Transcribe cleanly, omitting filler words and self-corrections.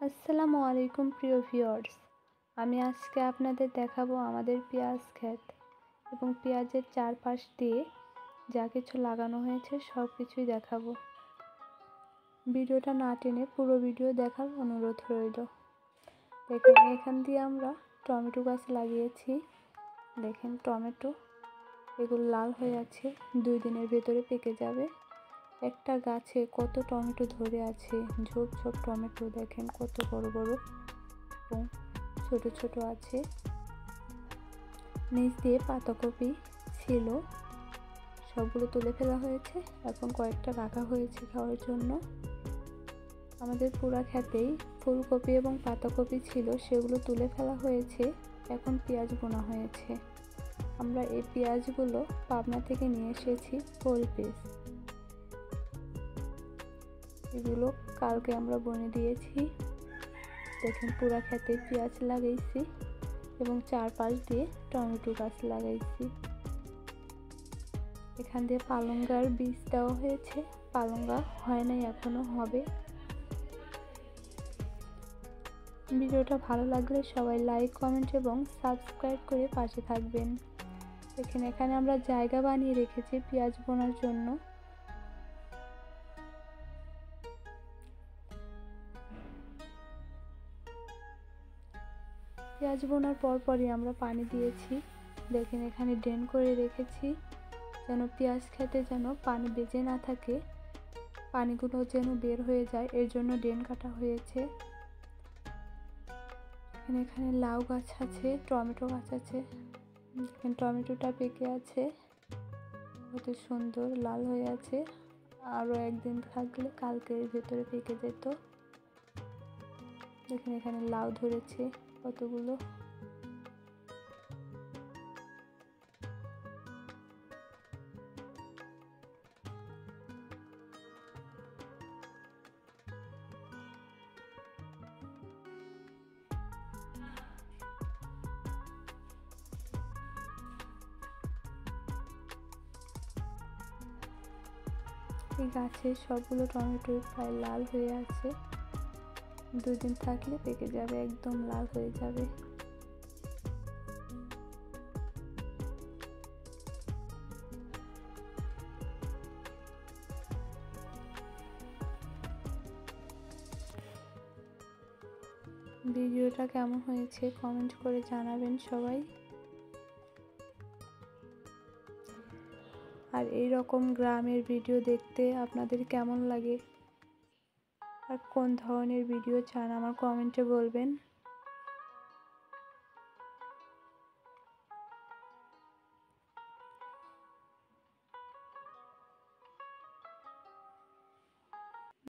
আসসালামু আলাইকুম প্রিয় ভিউয়ার্স, আমি আজকে আপনাদের দেখাবো আমাদের পেঁয়াজ ক্ষেত এবং পেঁয়াজের চারপাশ দিয়ে যা কিছু লাগানো হয়েছে সব কিছুই দেখাবো। ভিডিওটা না টেনে পুরো ভিডিও দেখার অনুরোধ রইল। দেখেন এখান দিয়ে আমরা টমেটো গাছ লাগিয়েছি। দেখেন টমেটো এগুলো লাল হয়ে আছে, 2 দিনের ভেতরে পেকে যাবে। একটা গাছে কত টমেটো ধরে আছে, ঝোপ ঝোপ টমেটো দেখেন কত বড় বড় এবং ছোট ছোট আছে। নিচ দিয়ে পাতাকপি ছিল, সবগুলো তুলে ফেলা হয়েছে, এখন কয়েকটা রাখা হয়েছে খাওয়ার জন্য। আমাদের পুরা ক্ষেতেই ফুলকপি এবং পাতাকপি ছিল, সেগুলো তুলে ফেলা হয়েছে, এখন পেঁয়াজ বোনা হয়েছে। আমরা এই পেঁয়াজগুলো পাবনা থেকে নিয়ে এসেছি ফুল পিস। এগুলো কালকে আমরা বনে দিয়েছি। দেখেন পুরা ক্ষেতে পেঁয়াজ লাগাইছি এবং চারপাশ দিয়ে টমেটো গাছ লাগাইছি। এখান দিয়ে পালঙ্গার বীজ দেওয়া হয়েছে, পালঙ্গা হয় নাই, এখনো হবে। ভিডিওটা ভালো লাগলে সবাই লাইক, কমেন্ট এবং সাবস্ক্রাইব করে পাশে থাকবেন। দেখেন এখানে আমরা জায়গা বানিয়ে রেখেছি পেঁয়াজ বোনার জন্য। পেঁয়াজ বোনার পরপরই আমরা পানি দিয়েছি। দেখেন এখানে ড্রেন করে রেখেছি যেন পেঁয়াজ খেতে যেন পানি বেজে না থাকে, পানিগুলো যেন বের হয়ে যায়, এর জন্য ড্রেন কাটা হয়েছে। এখানে লাউ গাছ আছে, টমেটো গাছ আছে। দেখেন টমেটোটা পেকে আছে, কত সুন্দর লাল হয়ে আছে। আরও একদিন থাকলে কালকের ভেতরে পেকে যেত। দেখেন এখানে লাউ ধরেছে কতগুলো। এই গাছে সবগুলো টমেটো প্রায় লাল হয়ে আছে, 2 দিন থাকলে পেকে যাবে, একদম লাল হয়ে যাবে। ভিডিওটা কেমন হয়েছে কমেন্ট করে জানাবেন সবাই। আর এই রকম গ্রামের ভিডিও দেখতে আপনাদের কেমন লাগে আর কোন ধরনের ভিডিও চান আমার কমেন্টে বলবেন।